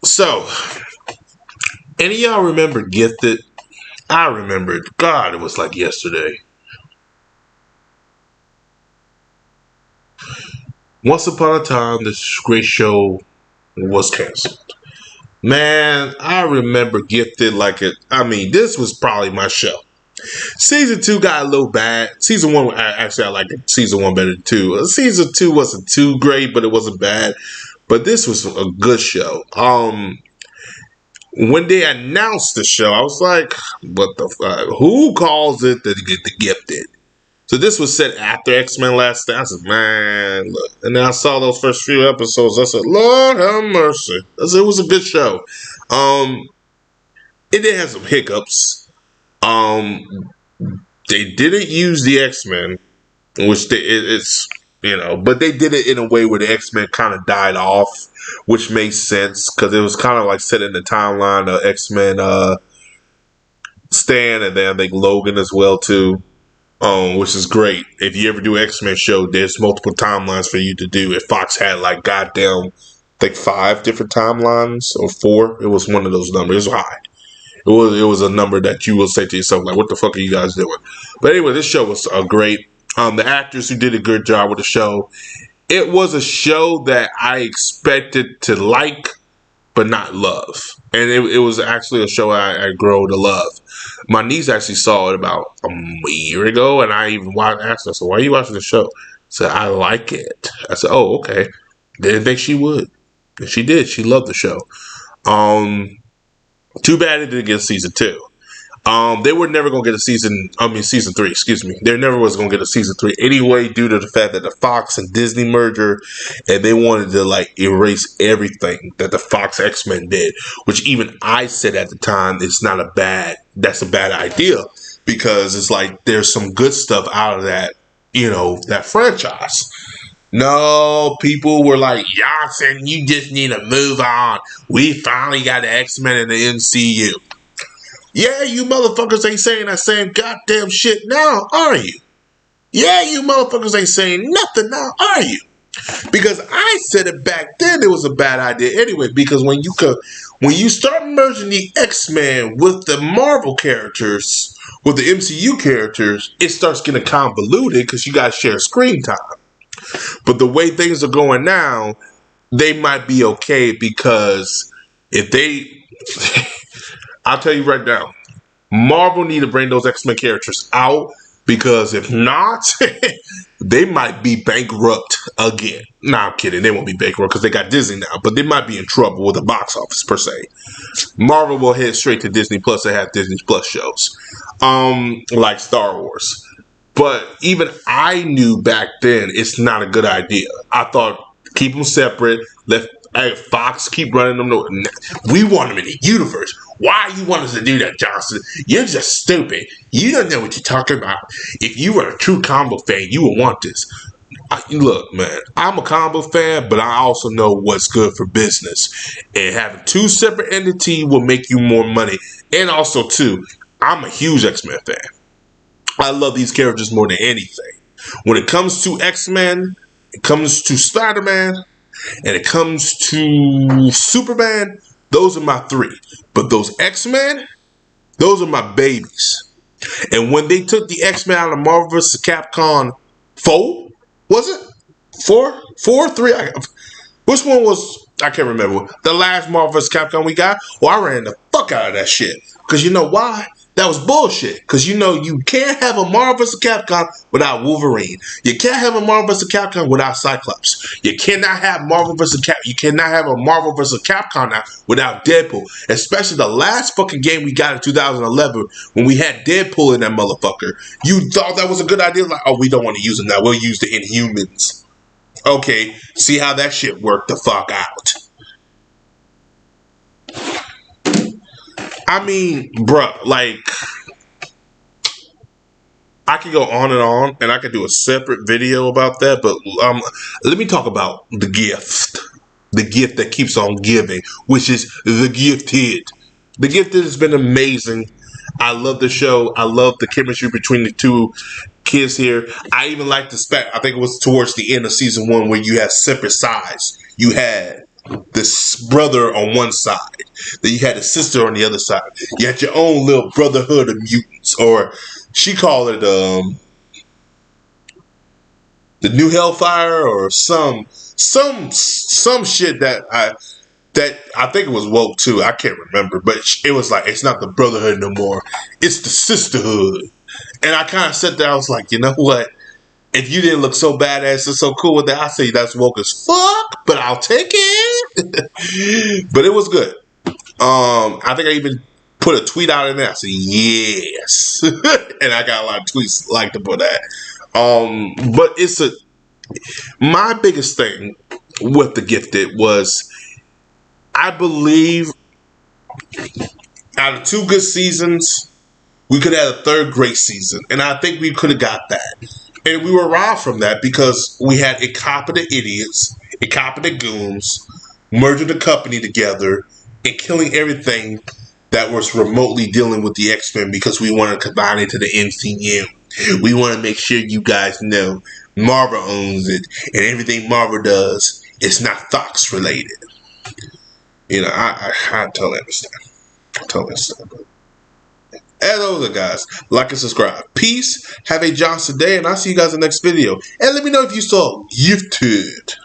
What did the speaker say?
So, any of y'all remember Gifted? I remember it. God, it was like yesterday. Once upon a time, this great show was canceled. Man, I remember Gifted like it. I mean, this was probably my show. Season 2 got a little bad. Season 1, actually, I liked Season 1 better than 2. Season 2 wasn't too great, but it wasn't bad. But this was a good show. When they announced the show, I was like, what the fuck? Who calls it the Gifted? So this was set after X-Men Last Stand. I said, man, look. And then I saw those first few episodes. I said, Lord have mercy. I said, it was a good show. It did have some hiccups. They didn't use the X-Men, which but they did it in a way where the X-Men kind of died off, which makes sense because it was kind of like set in the timeline of X-Men Stan, and then I think Logan as well too. Which is great. If you ever do X-Men show, there's multiple timelines for you to do. If Fox had like goddamn, I think 5 different timelines or 4, it was one of those numbers. It was high. It was a number that you will say to yourself like, "What the fuck are you guys doing?" But anyway, this show was great. The actors who did a good job with the show. It was a show that I expected to like, but not love. And it was actually a show I grew to love. My niece actually saw it about a year ago, and I even asked her, so why are you watching the show? I said, I like it. I said, oh, okay. Didn't think she would. And she did. She loved the show. Too bad it didn't get season 2. They were never going to get season 3, excuse me. They never was going to get a season 3 anyway, due to the fact that the Fox and Disney merger, and they wanted to like erase everything that the Fox X-Men did, which even I said at the time, that's a bad idea, because it's like, there's some good stuff out of that, that franchise. No, people were like, Johnson, you just need to move on. We finally got the X-Men in the MCU. Yeah, you motherfuckers ain't saying that same goddamn shit now, are you? Yeah, you motherfuckers ain't saying nothing now, are you? Because I said it back then, it was a bad idea anyway, because when you start merging the X-Men with the Marvel characters, with the MCU characters, it starts getting convoluted because you guys share screen time. But the way things are going now, they might be okay, because if they... I'll tell you right now, Marvel need to bring those X-Men characters out, because if not, they might be bankrupt again. Nah, I'm kidding. They won't be bankrupt because they got Disney now, but they might be in trouble with the box office per se. Marvel will head straight to Disney Plus and have Disney Plus shows, like Star Wars. But even I knew back then it's not a good idea. I thought keep them separate. Let Fox keep running them. We want them in the universe. Why you want us to do that, Johnson? You're just stupid. You don't know what you're talking about. If you were a true combo fan, you would want this. Look, man, I'm a combo fan, but I also know what's good for business. And having 2 separate entities will make you more money. And also, too, I'm a huge X-Men fan. I love these characters more than anything. When it comes to X-Men, it comes to Spider-Man, and it comes to Superman, those are my 3. But those X-Men, those are my babies. And when they took the X-Men out of Marvel vs. Capcom 4, was it? 4? 4? 3? Which one was, I can't remember. The last Marvel vs. Capcom we got? Well, I ran the fuck out of that shit. Because you know why? That was bullshit. Because you can't have a Marvel vs. Capcom without Wolverine. You can't have a Marvel vs. Capcom without Cyclops. You cannot have Marvel vs. You cannot have a Marvel vs. Capcom now without Deadpool. Especially the last fucking game we got in 2011 when we had Deadpool in that motherfucker. You thought that was a good idea? Like, oh, we don't want to use him now. We'll use the Inhumans. Okay, see how that shit worked the fuck out. I mean, bruh, like, I could go on, and I could do a separate video about that, but let me talk about the gift that keeps on giving, which is The Gifted. The Gifted has been amazing. I love the show. I love the chemistry between the 2 kids here. I even like the I think it was towards the end of season 1 where you had separate sides. You had this brother on one side. Then you had a sister on the other side. You had your own little brotherhood of mutants, or she called it the New Hellfire, or some shit that I think it was woke too. I can't remember, but it was like, it's not the brotherhood no more. It's the sisterhood. And I kind of sat there. I was like, you know what? If you didn't look so badass and so cool with that, I say that's woke as fuck, but I'll take it. But it was good. I think I even put a tweet out in there. I said, yes. And I got a lot of tweets like to put that. But my biggest thing with The Gifted was, I believe out of 2 good seasons, we could have a 3rd great season. And I think we could have got that. And we were robbed from that because we had incompetent idiots, incompetent goons, merging the company together and killing everything that was remotely dealing with the X-Men, because we want to combine it to the MCU. We want to make sure you guys know Marvel owns it, and everything Marvel does is not Fox related. You know, I totally understand. I totally understand. As always, guys, like and subscribe. Peace. Have a Johnson day, and I'll see you guys in the next video. And let me know if you saw Gifted.